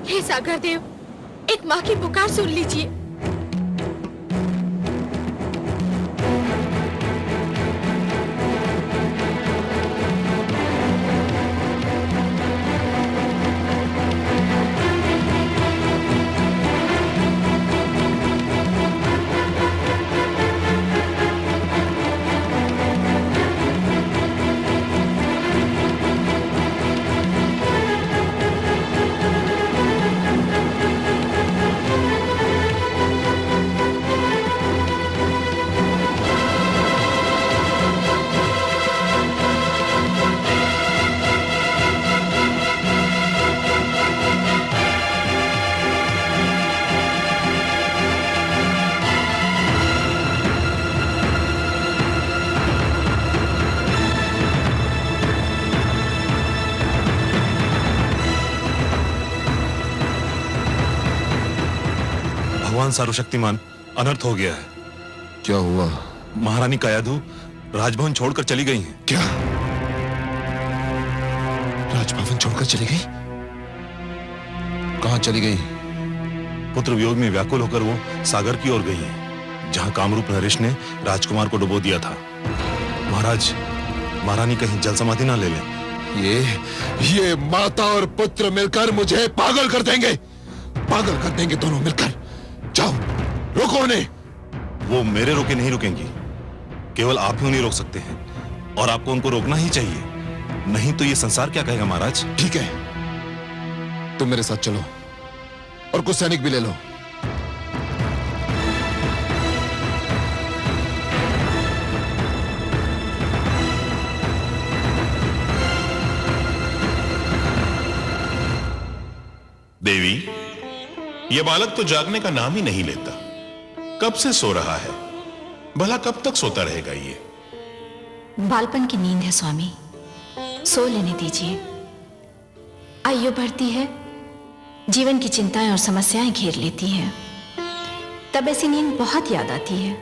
हे सागर देव, एक माँ की पुकार सुन लीजिए। भगवान सर्वशक्तिमान, अनर्थ हो गया है। क्या हुआ? महारानी कायाधु राजभवन छोड़कर चली गई हैं। क्या? राजभवन छोड़कर चली गई? कहां चली गई? पुत्र वियोग में व्याकुल होकर वो सागर की ओर गई हैं, जहां कामरूप नरेश ने राजकुमार को डुबो दिया था। महाराज, महारानी कहीं जल समाधि ना ले लें। ये माता और पुत्र मिलकर मुझे पागल कर देंगे, पागल कर देंगे दोनों मिलकर। जाओ, रोको उन्हें। वो मेरे रोके नहीं रुकेंगी, केवल आप ही उन्हें रोक सकते हैं, और आपको उनको रोकना ही चाहिए, नहीं तो ये संसार क्या कहेगा महाराज। ठीक है, तुम मेरे साथ चलो और कुछ सैनिक भी ले लो। देवी, यह बालक तो जागने का नाम ही नहीं लेता। कब से सो रहा है, भला कब तक सोता रहेगा ये? बालपन की नींद है स्वामी, सो लेने दीजिए। आयु बढ़ती है, जीवन की चिंताएं और समस्याएं घेर लेती हैं, तब ऐसी नींद बहुत याद आती है।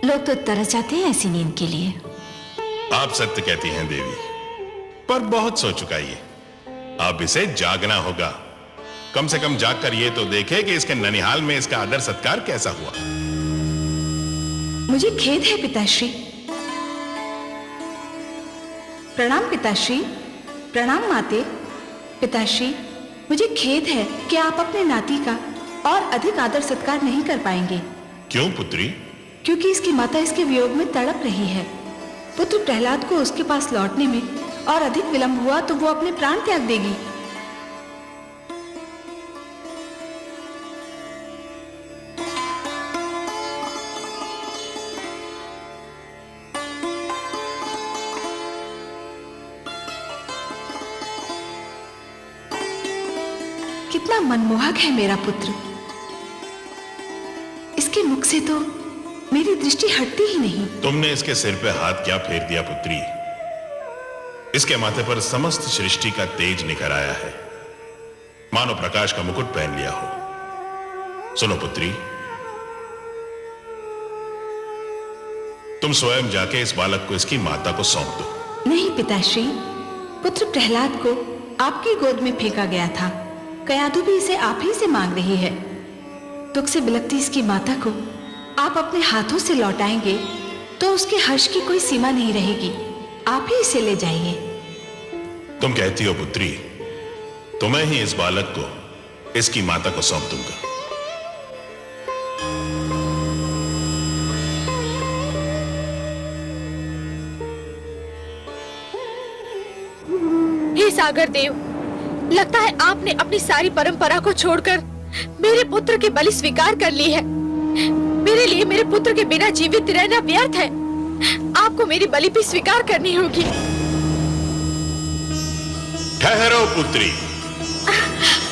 लोग तो तरस जाते हैं ऐसी नींद के लिए। आप सत्य कहती हैं देवी, पर बहुत सो चुका ये। अब इसे जागना होगा। कम से कम जागकर ये तो देखे कि इसके ननिहाल में इसका आदर सत्कार कैसा हुआ। मुझे खेद है पिताश्री। प्रणाम पिताश्री, प्रणाम माते। पिताश्री, मुझे खेद है कि आप अपने नाती का और अधिक आदर सत्कार नहीं कर पाएंगे। क्यों पुत्री? क्योंकि इसकी माता इसके वियोग में तड़प रही है। पुत्र प्रहलाद को उसके पास लौटने में और अधिक विलंब हुआ तो वो अपने प्राण त्याग देगी। कितना मनमोहक है मेरा पुत्र। इसके मुख से तो मेरी दृष्टि हटती ही नहीं। तुमने इसके सिर पे हाथ क्या फेर दिया पुत्री? इसके माथे पर समस्त सृष्टि का तेज निखर आया है, मानो प्रकाश का मुकुट पहन लिया हो। सुनो पुत्री, तुम स्वयं जाके इस बालक को इसकी माता को सौंप दो। नहीं पिताश्री, पुत्र प्रहलाद को आपकी गोद में फेंका गया था। कयाधु भी इसे आप ही से मांग रही है। दुख से बिलखती इसकी माता को आप अपने हाथों से लौटाएंगे तो उसके हर्ष की कोई सीमा नहीं रहेगी। आप ही इसे ले जाइए। तुम कहती हो पुत्री, तो मैं ही इस बालक को इसकी माता को सौंप दूंगा। हे सागर देव, लगता है आपने अपनी सारी परंपरा को छोड़कर मेरे पुत्र की बलि स्वीकार कर ली है। मेरे लिए मेरे पुत्र के बिना जीवित रहना व्यर्थ है। आपको मेरी बलि भी स्वीकार करनी होगी। ठहरो पुत्री,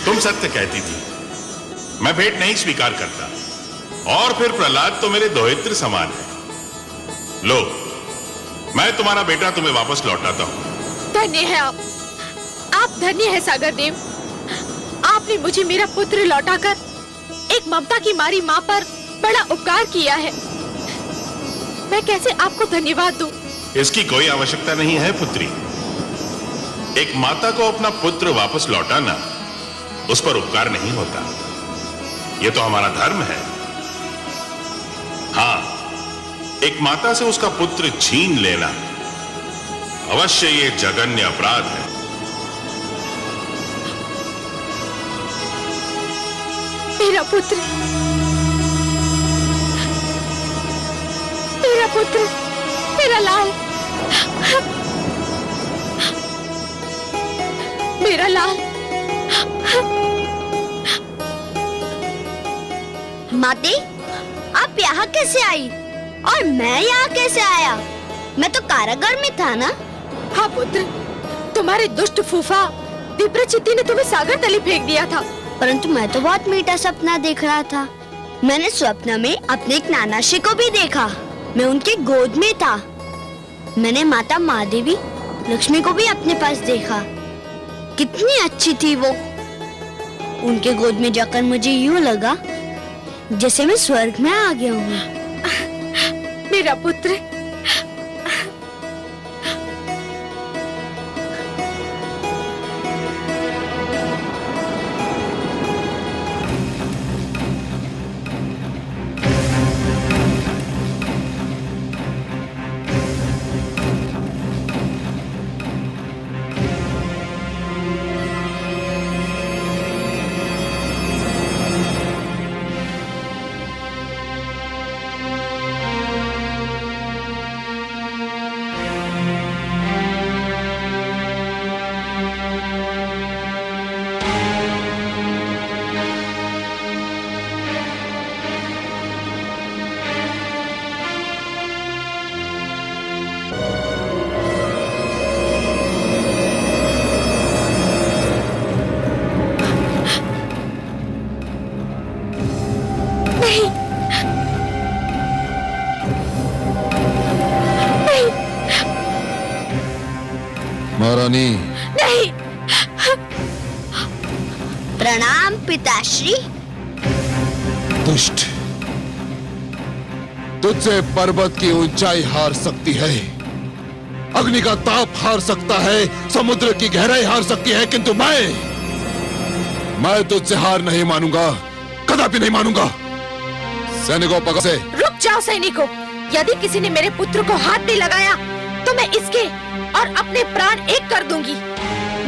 तुम सत्य कहती थी, मैं भेंट नहीं स्वीकार करता। और फिर प्रहलाद तो मेरे दोहित्र समान है। लो, मैं तुम्हारा बेटा तुम्हें वापस लौटाता हूं। धन्य है आप धन्य है सागर देव। आपने मुझे मेरा पुत्र लौटाकर एक ममता की मारी माँ पर बड़ा उपकार किया है। मैं कैसे आपको धन्यवाद दूं? इसकी कोई आवश्यकता नहीं है पुत्री। एक माता को अपना पुत्र वापस लौटाना उस पर उपकार नहीं होता। यह तो हमारा धर्म है। हां, एक माता से उसका पुत्र छीन लेना अवश्य ये जघन्य अपराध है। मेरा पुत्र, मेरा पुत्र, मेरा लाल, मेरा लाल। माते, आप यहाँ कैसे आई और मैं यहाँ कैसे आया? मैं तो कारागार में था ना। हाँ पुत्र, तुम्हारे दुष्ट फूफा विप्रचित्ति ने तुम्हें सागर तले फेंक दिया था। परंतु मैं तो बहुत मीठा सपना देख रहा था। मैंने स्वप्न में अपने एक नानाशी को भी देखा। मैं उनके गोद में था। मैंने माता महादेवी लक्ष्मी को भी अपने पास देखा। कितनी अच्छी थी वो। उनके गोद में जाकर मुझे यूं लगा जैसे मैं स्वर्ग में आ गया हूँ। मेरा पुत्र, महारानी। नहीं। प्रणाम पिताश्री। दुष्ट, तुझसे पर्वत की ऊंचाई हार सकती है, अग्नि का ताप हार सकता है, समुद्र की गहराई हार सकती है, किंतु मैं तुझसे हार नहीं मानूंगा, कदापि नहीं मानूंगा। सैनिकों पकड़ से। रुक जाओ सैनिकों, यदि किसी ने मेरे पुत्र को हाथ भी लगाया तो मैं इसके और अपने प्राण एक कर दूंगी।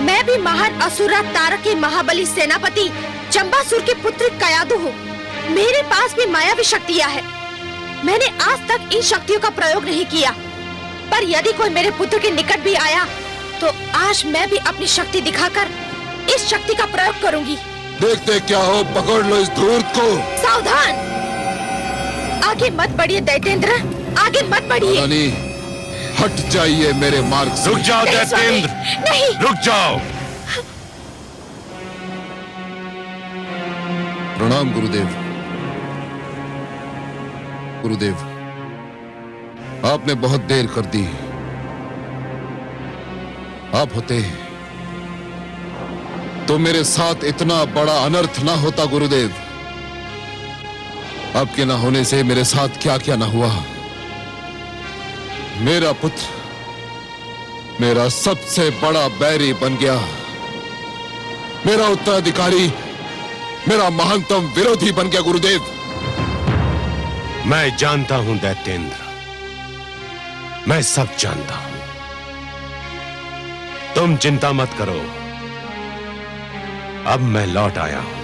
मैं भी महान असुरा तारक के महाबली सेनापति जंबासुर के पुत्र कयादु हूँ। मेरे पास भी मायावी शक्तियाँ हैं। मैंने आज तक इन शक्तियों का प्रयोग नहीं किया, पर यदि कोई मेरे पुत्र के निकट भी आया तो आज मैं भी अपनी शक्ति दिखाकर इस शक्ति का प्रयोग करूंगी। देखते क्या हो, पकड़ लो इस धूर्त को। सावधान, आगे मत बढ़िए दैतेंद्र, आगे मत बढ़िए। रानी, हट जाइए मेरे मार्ग से। रुक जाओ दैतेंद्र, नहीं। रुक जाओ। प्रणाम गुरुदेव। गुरुदेव, आपने बहुत देर कर दी। आप होते तो मेरे साथ इतना बड़ा अनर्थ ना होता गुरुदेव। आपके ना होने से मेरे साथ क्या क्या ना हुआ। मेरा पुत्र मेरा सबसे बड़ा बैरी बन गया। मेरा उत्तराधिकारी मेरा महानतम विरोधी बन गया गुरुदेव। मैं जानता हूं दैत्येंद्र, मैं सब जानता हूं। तुम चिंता मत करो, अब मैं लौट आया हूं,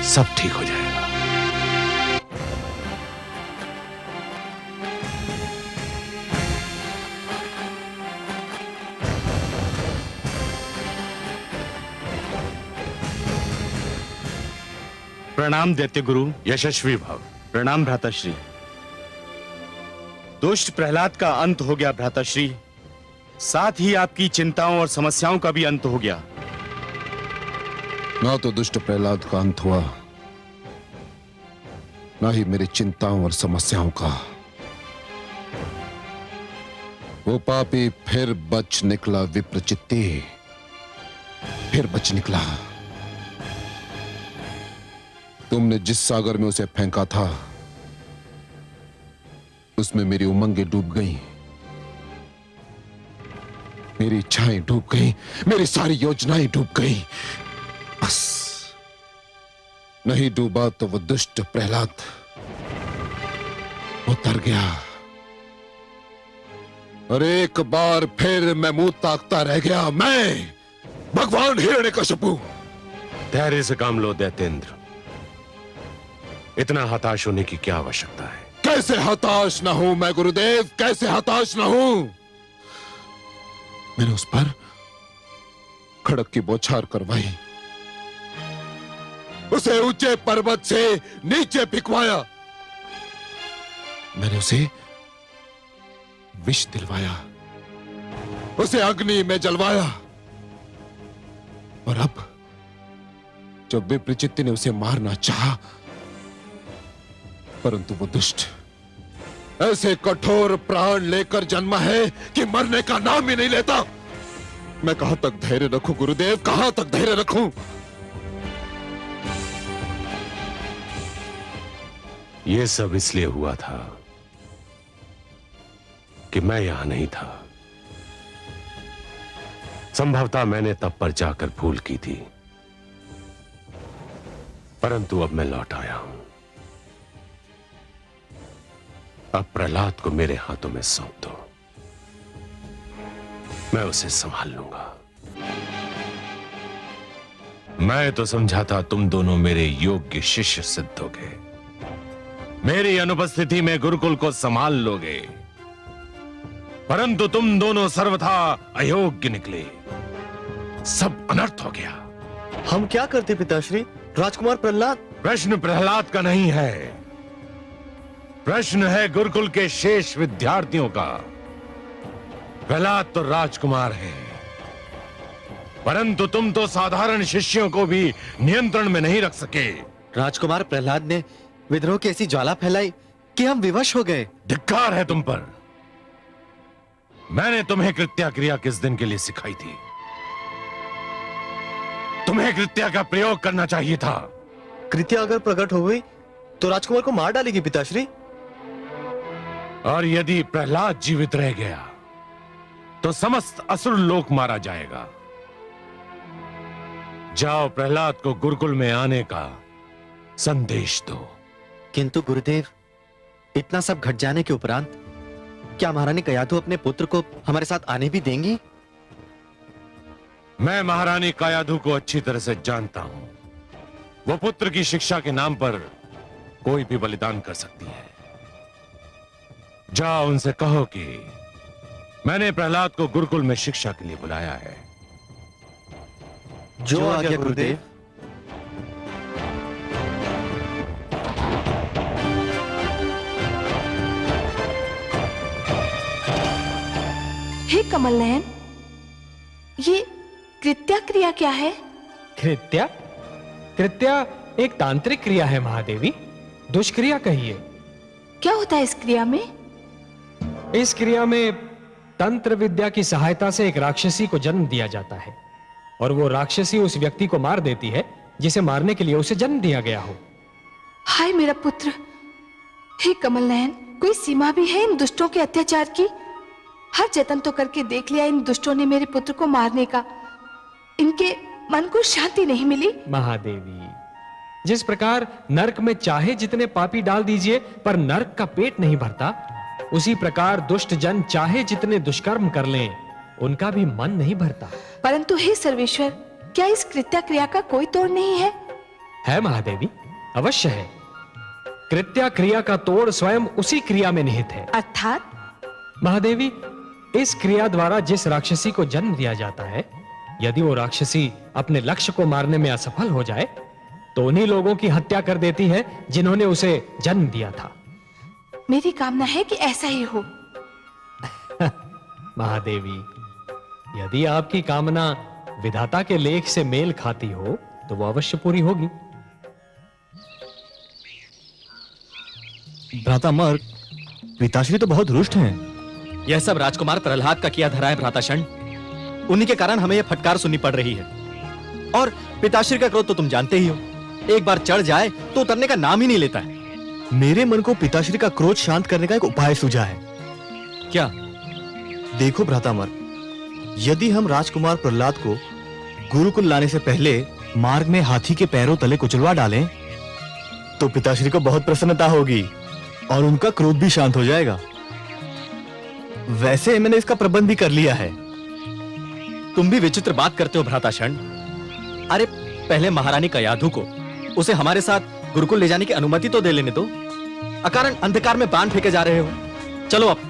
सब ठीक हो जाएगा। प्रणाम दैत्य गुरु। यशस्वी भव। प्रणाम भ्राताश्री। दुष्ट प्रहलाद का अंत हो गया भ्राताश्री, साथ ही आपकी चिंताओं और समस्याओं का भी अंत हो गया। ना तो दुष्ट प्रहलाद का अंत हुआ, ना ही मेरी चिंताओं और समस्याओं का। वो पापी फिर बच निकला विप्रचित्ति, फिर बच निकला। तुमने जिस सागर में उसे फेंका था उसमें मेरी उमंगें डूब गईं, मेरी इच्छाएं डूब गईं, मेरी सारी योजनाएं डूब गईं। बस नहीं डूबा तो वो दुष्ट प्रहलाद उतर गया और एक बार फिर मैं मुंह ताकता रह गया। मैं भगवान हिरण्यकशिपु। धैर्य से काम लो दैत्येंद्र, इतना हताश होने की क्या आवश्यकता है? कैसे हताश ना हूं मैं गुरुदेव, कैसे हताश ना हूं। मैंने उस पर खड़क की बौछार करवाई, उसे ऊंचे पर्वत से नीचे फिकवाया, मैंने उसे विष दिलवाया, उसे अग्नि में जलवाया, और अब जब विप्रचित्त ने उसे मारना चाहा, परंतु वो दुष्ट ऐसे कठोर प्राण लेकर जन्मा है कि मरने का नाम ही नहीं लेता। मैं कहां तक धैर्य रखूं गुरुदेव, कहां तक धैर्य रखूं? यह सब इसलिए हुआ था कि मैं यहां नहीं था। संभवतः मैंने तब पर जाकर भूल की थी, परंतु अब मैं लौट आया हूं। अब प्रहलाद को मेरे हाथों में सौंप दो, मैं उसे संभाल लूंगा। मैं तो समझा था तुम दोनों मेरे योग्य शिष्य सिद्ध होगे, मेरी अनुपस्थिति में गुरुकुल को संभाल लोगे, परंतु तुम दोनों सर्वथा अयोग्य निकले। सब अनर्थ हो गया। हम क्या करते पिताश्री? राजकुमार प्रहलाद। प्रश्न प्रहलाद का नहीं है, प्रश्न है गुरुकुल के शेष विद्यार्थियों का। प्रहलाद तो राजकुमार है, परंतु तुम तो साधारण शिष्यों को भी नियंत्रण में नहीं रख सके। राजकुमार प्रहलाद ने विद्रोह की ऐसी ज्वाला फैलाई कि हम विवश हो गए। धिक्कार है तुम पर। मैंने तुम्हें कृत्या क्रिया किस दिन के लिए सिखाई थी? तुम्हें कृत्या का प्रयोग करना चाहिए था। कृत्या अगर प्रकट हो गई तो राजकुमार को मार डालेगी पिताश्री। और यदि प्रहलाद जीवित रह गया तो समस्त असुर लोक मारा जाएगा। जाओ प्रहलाद को गुरुकुल में आने का संदेश दो। किंतु गुरुदेव, इतना सब घट जाने के उपरांत क्या महारानी कयाधु अपने पुत्र को हमारे साथ आने भी देंगी? मैं महारानी कयाधु को अच्छी तरह से जानता हूं। वो पुत्र की शिक्षा के नाम पर कोई भी बलिदान कर सकती है। जाओ उनसे कहो कि मैंने प्रहलाद को गुरुकुल में शिक्षा के लिए बुलाया है। जो आज्ञा गुरुदेव। हे कमल नयन, ये कृत्या क्रिया क्या है? कृत्या? कृत्या एक तांत्रिक क्रिया है महादेवी, दुष्क्रिया कहिए। क्या होता है इस क्रिया में? इस क्रिया में तंत्र विद्या की सहायता से एक राक्षसी को जन्म दिया जाता है, और वो राक्षसी उस व्यक्ति को मार देती है जिसे मारने के लिए उसे जन्म दिया गया हो। हाय मेरा पुत्र। हे कमल नयन, कोई सीमा भी है इन दुष्टों के अत्याचार की? हर जतन तो करके देख लिया इन दुष्टों ने मेरे पुत्र को मारने का, इनके मन को शांति नहीं मिली। महादेवी, जिस प्रकार नरक में चाहे जितने पापी डाल दीजिए पर नरक का पेट नहीं भरता, उसी प्रकार दुष्ट जन चाहे जितने दुष्कर्म कर लें, उनका भी मन नहीं भरता। परंतु हे सर्वेश्वर, क्या इस कृत्या क्रिया का कोई तोड़ नहीं है? है महादेवी, अवश्य है। कृत्या क्रिया का तोड़ स्वयं उसी क्रिया में निहित है। अर्थात? महादेवी, इस क्रिया द्वारा जिस राक्षसी को जन्म दिया जाता है, यदि वो राक्षसी अपने लक्ष्य को मारने में असफल हो जाए तो उन्हीं लोगों की हत्या कर देती है जिन्होंने उसे जन्म दिया था। मेरी कामना है कि ऐसा ही हो। महादेवी, यदि आपकी कामना विधाता के लेख से मेल खाती हो तो वो अवश्य पूरी होगी। भ्राता मर्ग, पिताश्री तो बहुत रुष्ट हैं। यह सब राजकुमार प्रहलाद का किया धरा है भ्राताशण। उन्हीं के कारण हमें यह फटकार सुननी पड़ रही है। और पिताश्री का क्रोध तो तुम जानते ही हो, एक बार चढ़ जाए तो उतरने का नाम ही नहीं लेता है। मेरे मन को पिताश्री का क्रोध शांत करने का एक उपाय सूझा है। क्या? देखो भ्रातामर, यदि हम राजकुमार प्रहलाद को गुरुकुल लाने से पहले मार्ग में हाथी के पैरों तले कुचलवा डालें तो पिताश्री को बहुत प्रसन्नता होगी और उनका क्रोध भी शांत हो जाएगा। वैसे मैंने इसका प्रबंध भी कर लिया है। तुम भी विचित्र बात करते हो भ्राताशरण। अरे पहले महारानी कयाधु को उसे हमारे साथ गुरुकुल ले जाने की अनुमति तो दे लेने दो। अकारण अंधकार में बाण फेंके जा रहे हो। चलो अब।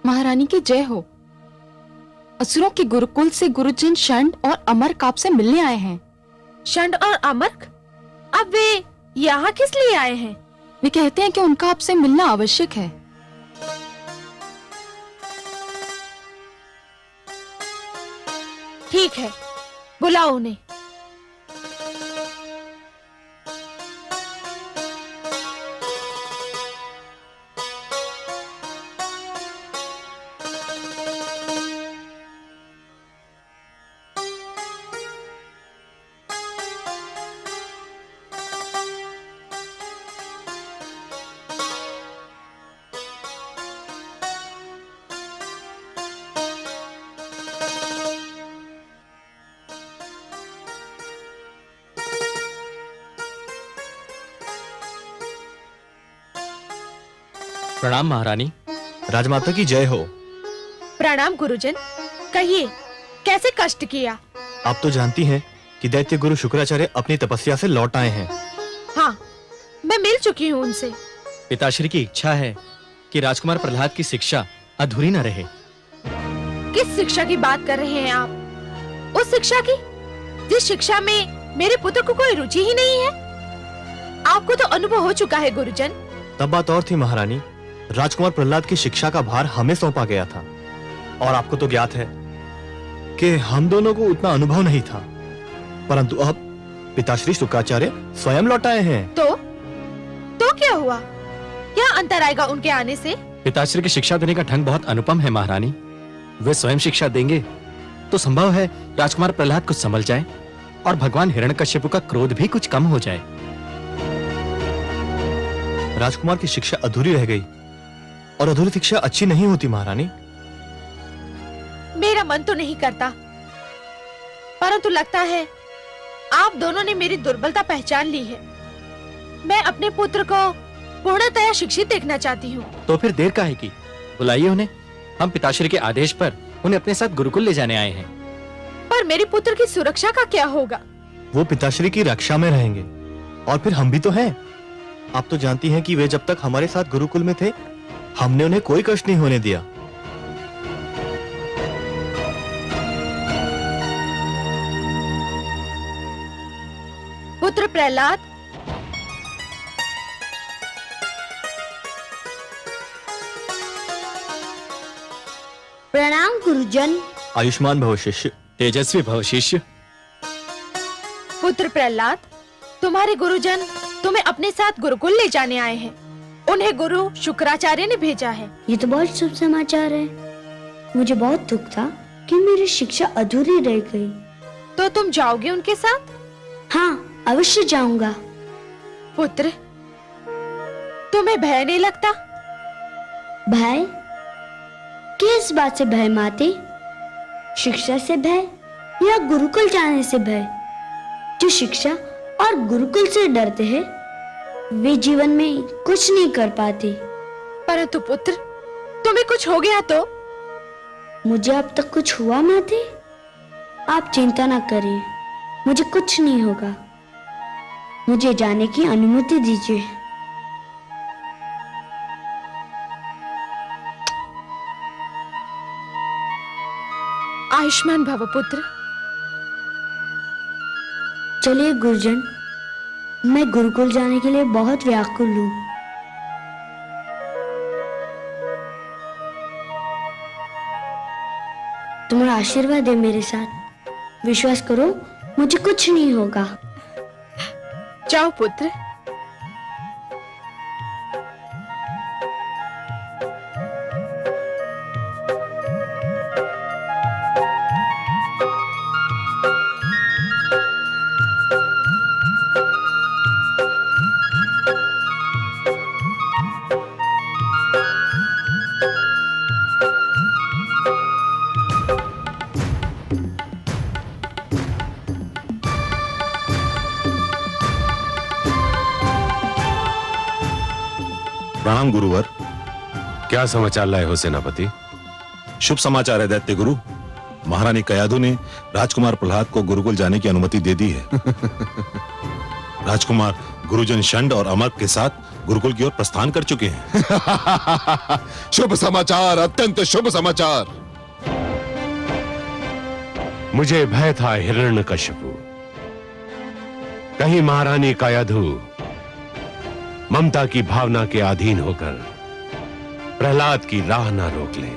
महारानी की जय हो। असुरों के गुरुकुल से गुरुजन शंड और अमर्क आपसे मिलने आए हैं। शंड और अमर्क? अब वे यहाँ किस लिए आए हैं? वे कहते हैं कि उनका आपसे मिलना आवश्यक है। ठीक है, बुलाओ उन्हें। प्रणाम महारानी। राजमाता की जय हो। प्रणाम गुरुजन। कहिए, कैसे कष्ट किया? आप तो जानती हैं कि दैत्य गुरु शुक्राचार्य अपनी तपस्या से लौट आए हैं। हाँ, मैं मिल चुकी हूँ उनसे। पिताश्री की इच्छा है कि राजकुमार प्रहलाद की शिक्षा अधूरी न रहे। किस शिक्षा की बात कर रहे हैं आप? उस शिक्षा की जिस शिक्षा में मेरे पुत्र को कोई रुचि ही नहीं है। आपको तो अनुभव हो चुका है गुरुजन। तब बात और थी महारानी। राजकुमार प्रहलाद की शिक्षा का भार हमें सौंपा गया था और आपको तो ज्ञात है कि हम दोनों को उतना अनुभव नहीं था, परंतु अब पिताश्री शुक्राचार्य स्वयं लौट आए हैं। तो क्या हुआ? क्या अंतर आएगा उनके आने से? पिताश्री की शिक्षा देने का ढंग बहुत अनुपम है महारानी। वे स्वयं शिक्षा देंगे तो संभव है राजकुमार प्रहलाद कुछ संभल जाए और भगवान हिरण्यकश्यपु का क्रोध भी कुछ कम हो जाए। राजकुमार की शिक्षा अधूरी रह गई और अधूरी शिक्षा अच्छी नहीं होती महारानी। मेरा मन तो नहीं करता, परंतु लगता है आप दोनों ने मेरी दुर्बलता पहचान ली है। मैं अपने पुत्र को पूर्णतया शिक्षित देखना चाहती हूँ। तो फिर देर काहे की? बुलाइए उन्हें। हम पिताश्री के आदेश पर उन्हें अपने साथ गुरुकुल ले जाने आए हैं। पर मेरे पुत्र की सुरक्षा का क्या होगा? वो पिताश्री की रक्षा में रहेंगे और फिर हम भी तो हैं। आप तो जानती हैं कि वे जब तक हमारे साथ गुरुकुल में थे हमने उन्हें कोई कष्ट नहीं होने दिया। पुत्र प्रहलाद, प्रणाम गुरुजन। आयुष्मान भव शिष्य। तेजस्वी भव शिष्य। पुत्र प्रहलाद, तुम्हारे गुरुजन तुम्हें अपने साथ गुरुकुल ले जाने आए हैं। उन्हें गुरु शुक्राचार्य ने भेजा है। ये तो बहुत शुभ समाचार है। मुझे बहुत दुख था कि मेरी शिक्षा अधूरी रह गई। तो तुम जाओगे उनके साथ? हाँ, अवश्य जाऊंगा। पुत्र, तुम्हें भय नहीं लगता? भय? किस बात से भय माते? शिक्षा से भय या गुरुकुल जाने से भय? जो शिक्षा और गुरुकुल से डरते हैं वे जीवन में कुछ नहीं कर पाते। परंतु पुत्र, तुम्हें कुछ हो गया तो? मुझे अब तक कुछ हुआ माते? आप चिंता ना करिए, मुझे कुछ नहीं होगा। मुझे जाने की अनुमति दीजिए। आयुष्मान भव पुत्र। चलिए गुरुजन, मैं गुरुकुल जाने के लिए बहुत व्याकुल हूँ। तुम्हारा आशीर्वाद है मेरे साथ। विश्वास करो, मुझे कुछ नहीं होगा। जाओ पुत्र। प्रणाम गुरुवर। क्या समाचार लाए हो सेनापति? शुभ समाचार है दैत्य गुरु। महारानी कयाधु ने राजकुमार प्रहलाद को गुरुकुल जाने की अनुमति दे दी है। राजकुमार गुरुजन षंड और अमर्क के साथ गुरुकुल की ओर प्रस्थान कर चुके हैं। शुभ समाचार, अत्यंत शुभ समाचार। मुझे भय था हिरण्यकशिपु, कहीं महारानी कयाधु ममता की भावना के अधीन होकर प्रहलाद की राह ना रोक ले।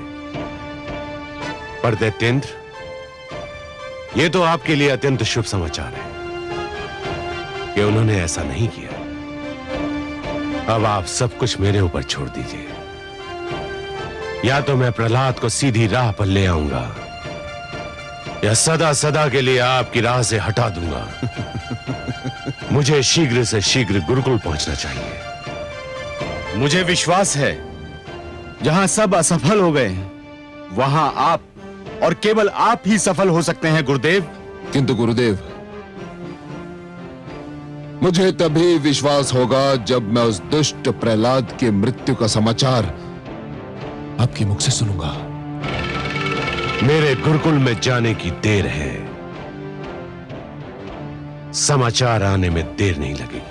पर दैत्येंद्र, यह तो आपके लिए अत्यंत शुभ समाचार है कि उन्होंने ऐसा नहीं किया। अब आप सब कुछ मेरे ऊपर छोड़ दीजिए। या तो मैं प्रहलाद को सीधी राह पर ले आऊंगा या सदा सदा के लिए आपकी राह से हटा दूंगा। मुझे शीघ्र से शीघ्र गुरुकुल पहुंचना चाहिए। मुझे विश्वास है जहां सब असफल हो गए वहां आप और केवल आप ही सफल हो सकते हैं गुरुदेव। किंतु गुरुदेव, मुझे तभी विश्वास होगा जब मैं उस दुष्ट प्रहलाद की मृत्यु का समाचार आपके मुख से सुनूंगा। मेरे गुरुकुल में जाने की देर है, समाचार आने में देर नहीं लगेगी।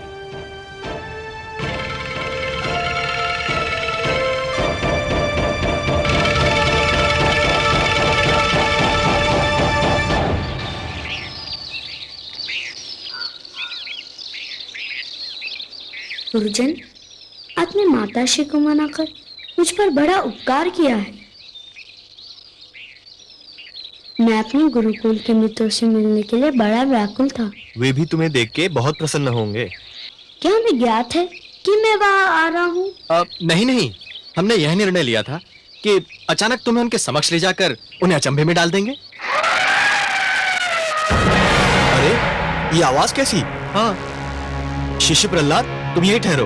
गुरुजन, आपने माताश्री को मनाकर मुझ पर बड़ा उपकार किया है। मैं अपने गुरुकुल के मित्रों से मिलने के लिए बड़ा व्याकुल था। वे भी तुम्हें देख के बहुत प्रसन्न होंगे। क्या हमें ज्ञात है कि मैं वहां आ रहा हूँ? नहीं, हमने यह निर्णय लिया था कि अचानक तुम्हें उनके समक्ष ले जाकर उन्हें अचंभे में डाल देंगे। अरे, ये आवाज कैसी? हाँ, शिष्य प्रहलाद, तुम यही ठहरो,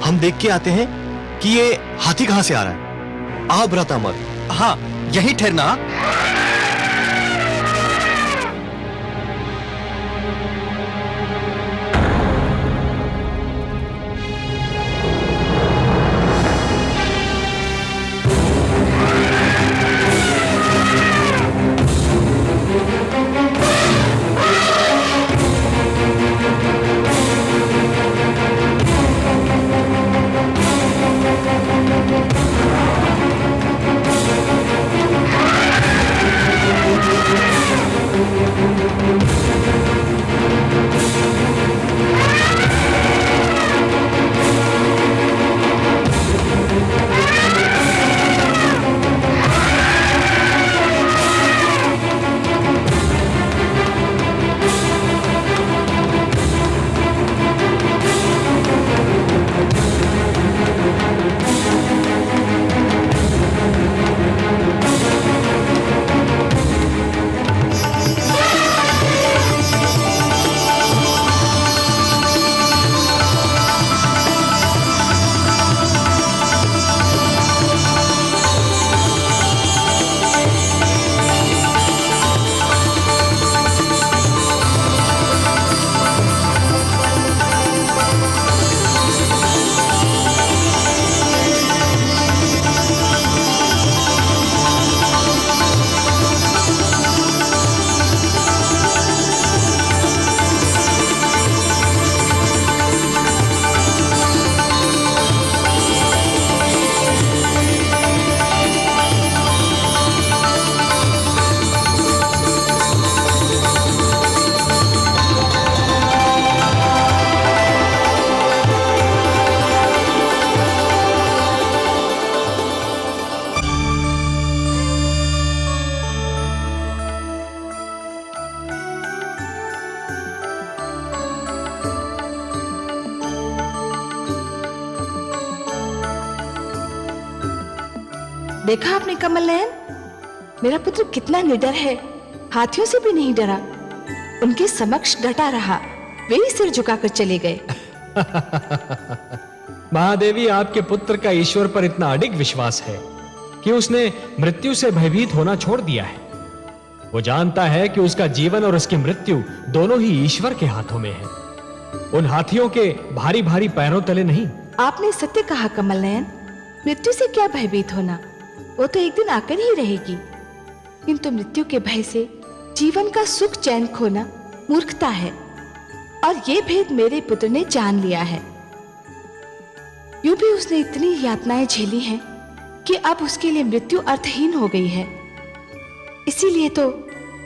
हम देख के आते हैं कि ये हाथी कहां से आ रहा है। आओ भ्रातामर। हाँ, यही ठहरना। देखा आपने कमल नयन, मेरा पुत्र कितना निडर है, हाथियों से भी नहीं डरा। उनके समक्ष डटा रहा, वे ही सिर झुकाकर चले गए। महादेवी, आपके पुत्र का ईश्वर पर इतना अडिग विश्वास है कि उसने मृत्यु से भयभीत होना छोड़ दिया है। वो जानता है कि उसका जीवन और उसकी मृत्यु दोनों ही ईश्वर के हाथों में है, उन हाथियों के भारी भारी पैरों तले नहीं। आपने सत्य कहा कमल नयन, मृत्यु से क्या भयभीत होना, वो तो एक दिन आकर ही रहेगी। किंतु मृत्यु के भय से जीवन का सुख चैन खोना मूर्खता है, और ये भेद मेरे पुत्र ने जान लिया है। यूं भी उसने इतनी यातनाएं झेली हैं कि अब उसके लिए मृत्यु अर्थहीन हो गई है। इसीलिए तो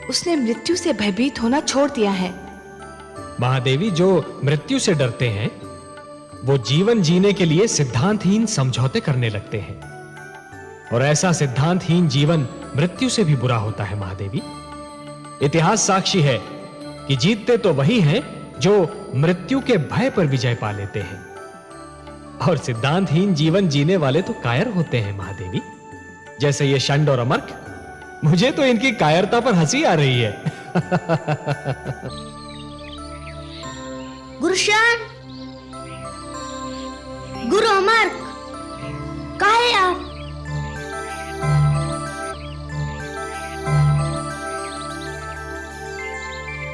उसने मृत्यु से भयभीत होना छोड़ दिया है। महादेवी, जो मृत्यु से डरते हैं वो जीवन जीने के लिए सिद्धांतहीन समझौते करने लगते हैं, और ऐसा सिद्धांतहीन जीवन मृत्यु से भी बुरा होता है। महादेवी, इतिहास साक्षी है कि जीतते तो वही हैं जो मृत्यु के भय पर विजय पा लेते हैं, और सिद्धांतहीन जीवन जीने वाले तो कायर होते हैं। महादेवी, जैसे ये षंड और अमर्क, मुझे तो इनकी कायरता पर हंसी आ रही है। गुरुशान, गुरु अमर, कहाँ है आप?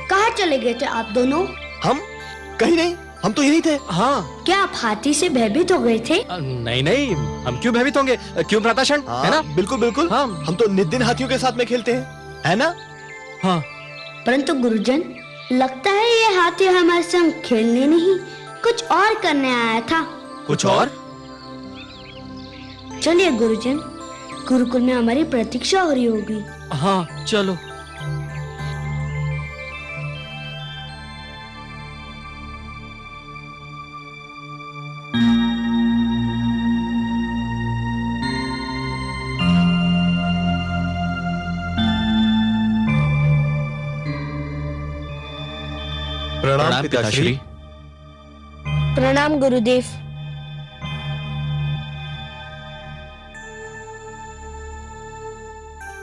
कहाँ चले गए थे आप दोनों? हम कहीं नहीं, हम तो यही थे। हाँ। क्या आप हाथी से भयभीत हो गए थे? नहीं नहीं, हम क्यों भयभीत होंगे? क्यों भ्राताशण? है ना? बिल्कुल बिल्कुल। हाँ। हम तो नित दिन हाथियों के साथ में खेलते हैं, है ना? हाँ। परंतु गुरुजन, लगता है ये हाथी हमारे संग खेलने नहीं, कुछ और करने आया था। कुछ और? चलिए गुरुजन, गुरुकुल में हमारी प्रतीक्षा हो रही होगी। हाँ, चलो। प्रणाम पिताश्री। प्रणाम गुरुदेव।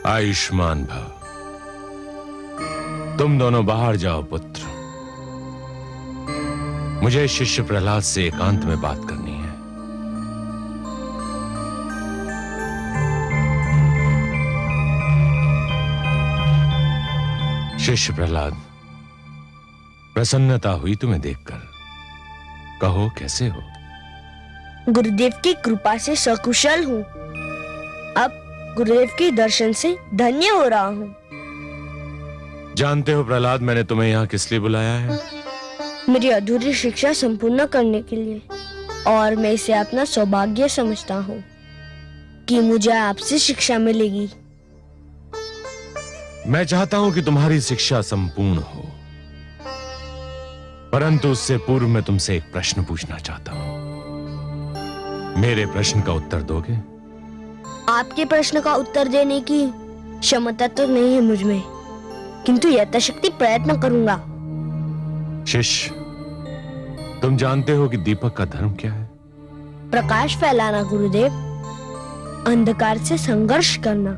आयुष्मान भव। तुम दोनों बाहर जाओ पुत्र, मुझे शिष्य प्रहलाद से एकांत में बात करनी है। शिष्य प्रहलाद, प्रसन्नता हुई तुम्हें देखकर, कहो कैसे हो? गुरुदेव की कृपा से सकुशल हूँ। अब गुरुदेव के दर्शन से धन्य हो रहा हूँ। जानते हो प्रहलाद, मैंने तुम्हें यहाँ किस लिए बुलाया है? मेरी अधूरी शिक्षा संपूर्ण करने के लिए, और मैं इसे अपना सौभाग्य समझता हूँ कि मुझे आपसे शिक्षा मिलेगी। मैं चाहता हूं कि तुम्हारी शिक्षा संपूर्ण हो, परंतु उससे पूर्व मैं तुमसे एक प्रश्न पूछना चाहता हूं। मेरे प्रश्न का उत्तर दोगे? आपके प्रश्न का उत्तर देने की क्षमता तो नहीं है मुझ में, किंतु यथाशक्ति प्रयत्न करूंगा। शिष्य, तुम जानते हो कि दीपक का धर्म क्या है? प्रकाश फैलाना गुरुदेव, अंधकार से संघर्ष करना।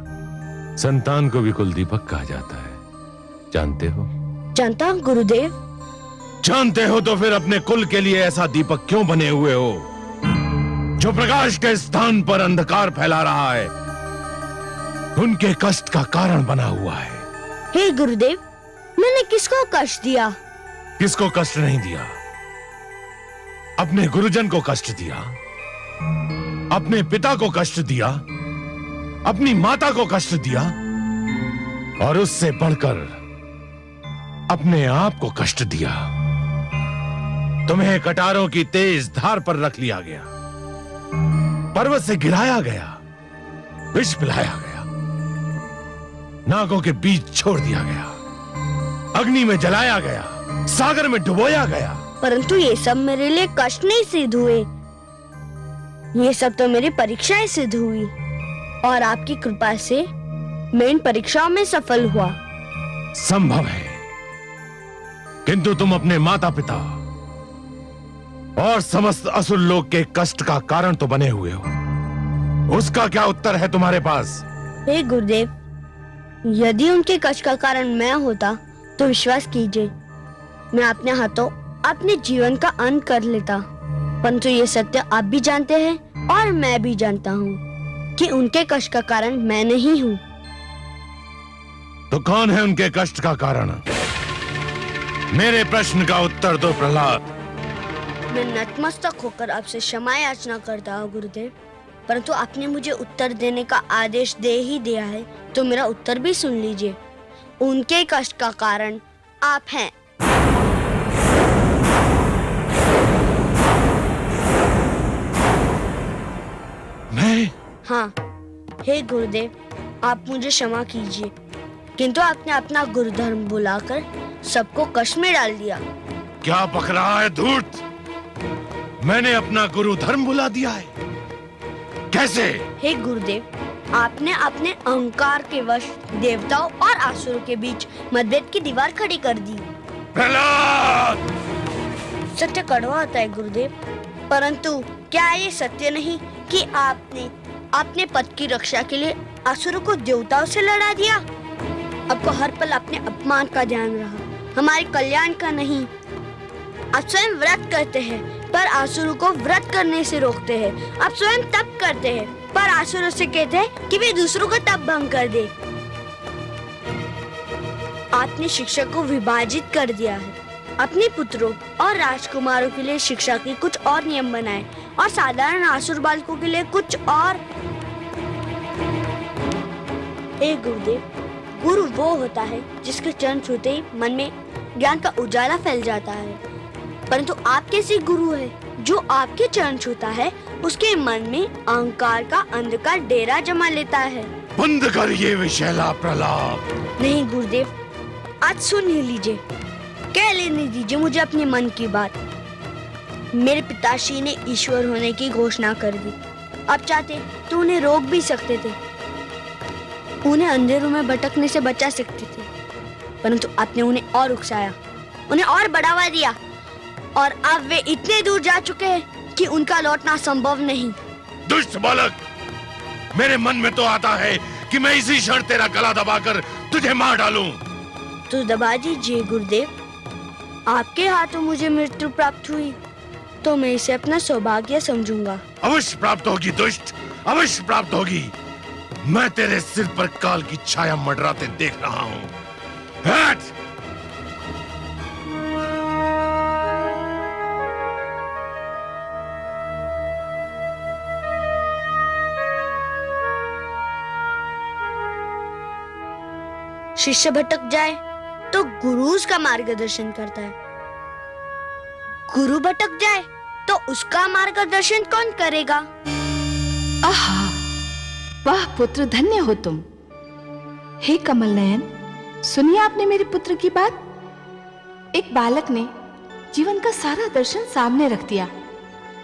संतान को भी कुल दीपक कहा जाता है, जानते हो? जानता हूं गुरुदेव। जानते हो तो फिर अपने कुल के लिए ऐसा दीपक क्यों बने हुए हो जो प्रकाश के स्थान पर अंधकार फैला रहा है, उनके कष्ट का कारण बना हुआ है। हे गुरुदेव, मैंने किसको कष्ट दिया? किसको कष्ट नहीं दिया? अपने गुरुजन को कष्ट दिया, अपने पिता को कष्ट दिया, अपनी माता को कष्ट दिया, और उससे बढ़कर अपने आप को कष्ट दिया। तुम्हें कटारों की तेज धार पर रख लिया गया, पर्वत से गिराया गया, विष पिलाया गया, नागों के बीच छोड़ दिया गया, अग्नि में जलाया गया, सागर में डुबोया गया। परंतु ये सब मेरे लिए कष्ट नहीं सिद्ध हुए, ये सब तो मेरी परीक्षाएं सिद्ध हुई, और आपकी कृपा से मैं इन परीक्षाओं में सफल हुआ। संभव है, किंतु तुम अपने माता पिता और समस्त असुर लोग के कष्ट का कारण तो बने हुए हो। उसका क्या उत्तर है तुम्हारे पास? हे गुरुदेव, यदि उनके कष्ट का कारण मैं होता तो विश्वास कीजिए, मैं अपने हाथों अपने जीवन का अंत कर लेता। परंतु ये सत्य आप भी जानते हैं और मैं भी जानता हूँ कि उनके कष्ट का कारण मैं नहीं हूँ। तो कौन है उनके कष्ट का कारण? मेरे प्रश्न का उत्तर दो प्रहलाद। मैं नतमस्तक होकर आपसे क्षमा याचना करता हूँ गुरुदेव, परंतु आपने मुझे उत्तर देने का आदेश दे ही दिया है, तो मेरा उत्तर भी सुन लीजिए। उनके कष्ट का कारण आप हैं। मैं? हाँ, हे गुरुदेव, आप मुझे क्षमा कीजिए, किंतु आपने अपना गुरुधर्म बुलाकर सबको कष्ट में डाल दिया। क्या बक रहा है धूर्त? मैंने अपना गुरु धर्म बुला दिया है? कैसे? हे गुरुदेव, आपने अपने अहंकार के वश देवताओं और असुरों के बीच मतभेद की दीवार खड़ी कर दी। प्रहलाद! सत्य कड़वा होता है गुरुदेव, परंतु क्या ये सत्य नहीं कि आपने अपने पद की रक्षा के लिए असुरों को देवताओं से लड़ा दिया? आपको हर पल अपने अपमान का ध्यान रहा, हमारे कल्याण का नहीं। आप स्वयं व्रत करते हैं पर असुरों को व्रत करने से रोकते हैं। आप स्वयं तप करते हैं पर असुरों से कहते हैं कि वे दूसरों का तप भंग कर दे। आपने शिक्षा को विभाजित कर दिया है। अपने पुत्रों और राजकुमारों के लिए शिक्षा के कुछ और नियम बनाए और साधारण असुर बालकों के लिए कुछ और। एक गुरुदेव, गुरु वो होता है जिसके चरण छूते ही मन में ज्ञान का उजाला फैल जाता है, परंतु आप कैसे गुरु है जो आपके चरण छूता है उसके मन में अहंकार का अंधकार डेरा जमा लेता है। बंद कर ये विषैला प्रलाप। नहीं गुरुदेव, आज सुन ही लीजिए, कह लेने दीजिए मुझे अपने मन की बात। मेरे पिताश्री ने ईश्वर होने की घोषणा कर दी। अब चाहते तो उन्हें रोक भी सकते थे, उन्हें अंधेरों में भटकने से बचा सकते थे, परंतु आपने उन्हें और उकसाया, उन्हें और बढ़ावा दिया, और अब वे इतने दूर जा चुके हैं कि उनका लौटना संभव नहीं। दुष्ट बालक, मेरे मन में तो आता है कि मैं इसी क्षण तेरा गला दबाकर तुझे मार डालूं। तो दबा दीजिए गुरुदेव, आपके हाथों मुझे मृत्यु प्राप्त हुई तो मैं इसे अपना सौभाग्य समझूंगा। अवश्य प्राप्त होगी दुष्ट, अवश्य प्राप्त होगी। मैं तेरे सिर पर काल की छाया मंडराते देख रहा हूं। हट! शिष्य भटक जाए तो गुरु उसका मार्गदर्शन करता है, गुरु भटक जाए तो उसका मार्गदर्शन कौन करेगा? आहा, वाह पुत्र, धन्य हो तुम। हे कमल नयन, सुनिए आपने मेरे पुत्र की बात। एक बालक ने जीवन का सारा दर्शन सामने रख दिया।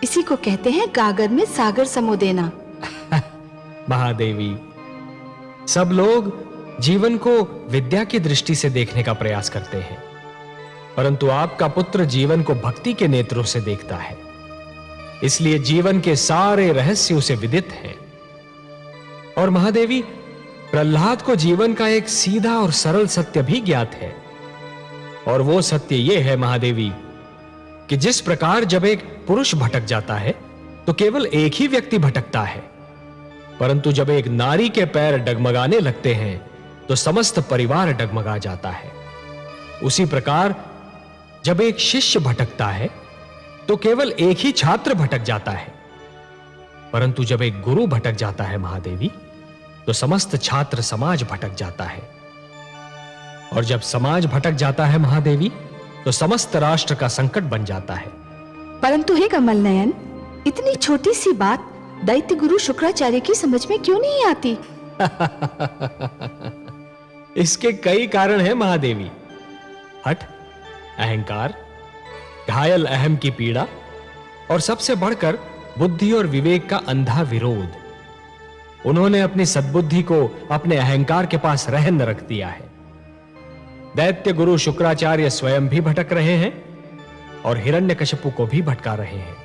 इसी को कहते हैं गागर में सागर समो देना। महादेवी, सब लोग जीवन को विद्या की दृष्टि से देखने का प्रयास करते हैं, परंतु आपका पुत्र जीवन को भक्ति के नेत्रों से देखता है, इसलिए जीवन के सारे रहस्य उसे विदित हैं। और महादेवी, प्रहलाद को जीवन का एक सीधा और सरल सत्य भी ज्ञात है, और वो सत्य ये है महादेवी कि जिस प्रकार जब एक पुरुष भटक जाता है तो केवल एक ही व्यक्ति भटकता है, परंतु जब एक नारी के पैर डगमगाने लगते हैं तो समस्त परिवार डगमगा जाता है। उसी प्रकार जब एक शिष्य भटकता है तो केवल एक ही छात्र भटक जाता है, परंतु जब एक गुरु भटक जाता है महादेवी तो समस्त छात्र समाज भटक जाता है, और जब समाज भटक जाता है महादेवी तो समस्त राष्ट्र का संकट बन जाता है। परंतु हे कमल नयन, इतनी छोटी सी बात दैत्य गुरु शुक्राचार्य की समझ में क्यों नहीं आती? इसके कई कारण हैं महादेवी। हठ, अहंकार, घायल अहम की पीड़ा, और सबसे बढ़कर बुद्धि और विवेक का अंधा विरोध। उन्होंने अपनी सद्बुद्धि को अपने अहंकार के पास रहन रख दिया है। दैत्य गुरु शुक्राचार्य स्वयं भी भटक रहे हैं और हिरण्यकशिपु को भी भटका रहे हैं।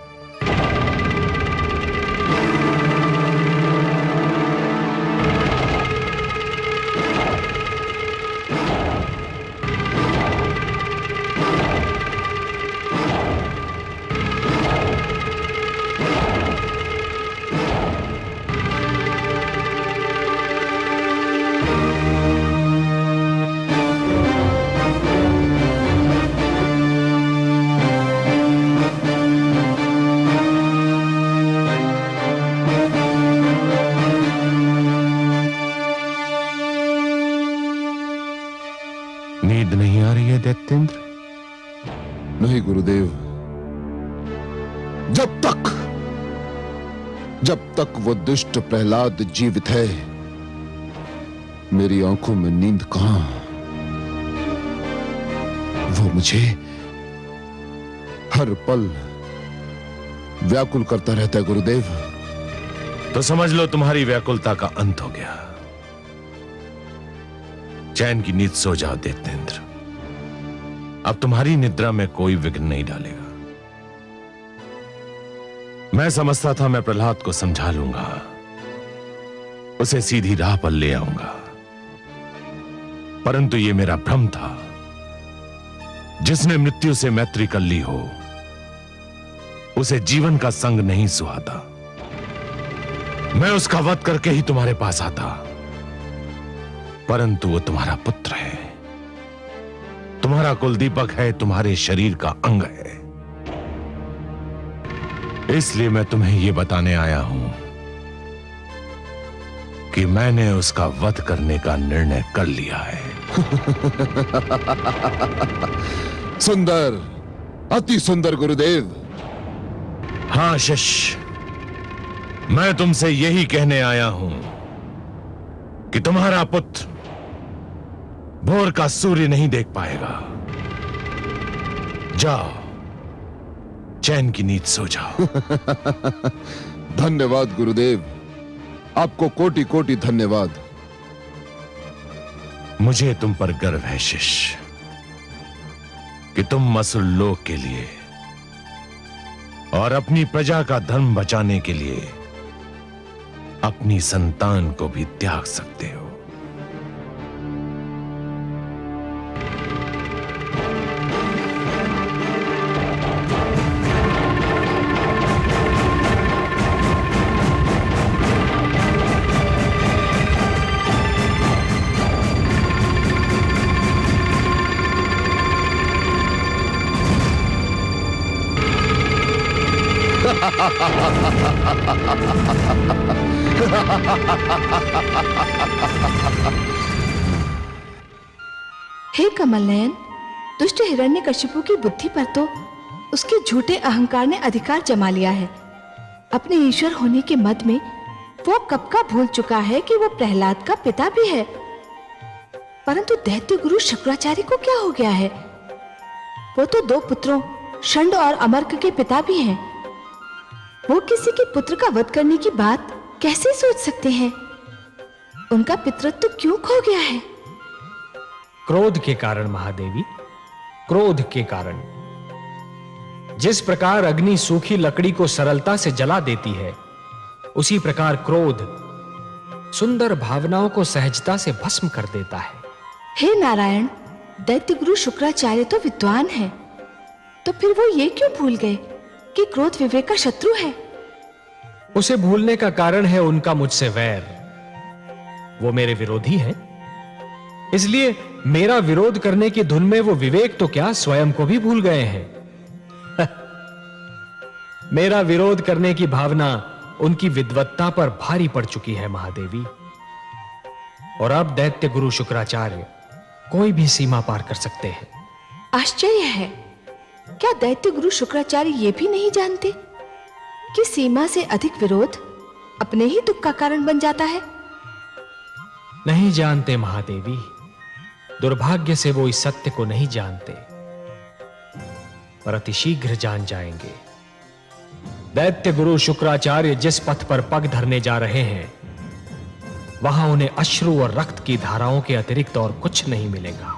नहीं आ रही है दैत्येंद्र? नहीं गुरुदेव, जब तक वो दुष्ट प्रहलाद जीवित है, मेरी आंखों में नींद कहां? वो मुझे हर पल व्याकुल करता रहता है गुरुदेव। तो समझ लो तुम्हारी व्याकुलता का अंत हो गया। चैन की नींद सो जाओ दैत्येंद्र। अब तुम्हारी निद्रा में कोई विघ्न नहीं डालेगा। मैं समझता था मैं प्रहलाद को समझा लूंगा, उसे सीधी राह पर ले आऊंगा, परंतु यह मेरा भ्रम था। जिसने मृत्यु से मैत्री कर ली हो, उसे जीवन का संग नहीं सुहाता। मैं उसका वध करके ही तुम्हारे पास आता, परंतु वो तुम्हारा पुत्र है, तुम्हारा कुलदीपक है, तुम्हारे शरीर का अंग है। इसलिए मैं तुम्हें यह बताने आया हूं कि मैंने उसका वध करने का निर्णय कर लिया है। सुंदर, अति सुंदर गुरुदेव। हां शिष्य, मैं तुमसे यही कहने आया हूं कि तुम्हारा पुत्र भोर का सूर्य नहीं देख पाएगा। जाओ, चैन की नींद सो जाओ। धन्यवाद गुरुदेव, आपको कोटि कोटि धन्यवाद। मुझे तुम पर गर्व है शिष्य कि तुम मसुर लोक के लिए और अपनी प्रजा का धर्म बचाने के लिए अपनी संतान को भी त्याग सकते हो। हे कमल नयन, दुष्ट हिरण्यकशिपु की बुद्धि पर तो उसके झूठे अहंकार ने अधिकार जमा लिया है। अपने ईश्वर होने के मद में वो कब का भूल चुका है कि वो प्रहलाद का पिता भी है। परंतु दैत्य गुरु शुक्राचार्य को क्या हो गया है? वो तो 2 पुत्रों षंड और अमर्क के पिता भी हैं। वो किसी के पुत्र का वध करने की बात कैसे सोच सकते हैं? उनका पितृत्व क्यों खो गया है? क्रोध के कारण महादेवी, क्रोध के कारण। जिस प्रकार अग्नि सूखी लकड़ी को सरलता से जला देती है, उसी प्रकार क्रोध सुंदर भावनाओं को सहजता से भस्म कर देता है। हे नारायण, दैत्य गुरु शुक्राचार्य तो विद्वान हैं, तो फिर वो ये क्यों भूल गए कि क्रोध विवेक का शत्रु है? उसे भूलने का कारण है उनका मुझसे वैर। वो मेरे विरोधी हैं, इसलिए मेरा विरोध करने की धुन में वो विवेक तो क्या स्वयं को भी भूल गए हैं। मेरा विरोध करने की भावना उनकी विद्वत्ता पर भारी पड़ चुकी है महादेवी। और अब दैत्य गुरु शुक्राचार्य कोई भी सीमा पार कर सकते हैं। आश्चर्य है, क्या दैत्य गुरु शुक्राचार्य ये भी नहीं जानते कि सीमा से अधिक विरोध अपने ही दुख का कारण बन जाता है? नहीं जानते महादेवी, दुर्भाग्य से वो इस सत्य को नहीं जानते, पर अतिशीघ्र जान जाएंगे। दैत्य गुरु शुक्राचार्य जिस पथ पर पग धरने जा रहे हैं, वहां उन्हें अश्रु और रक्त की धाराओं के अतिरिक्त और कुछ नहीं मिलेगा।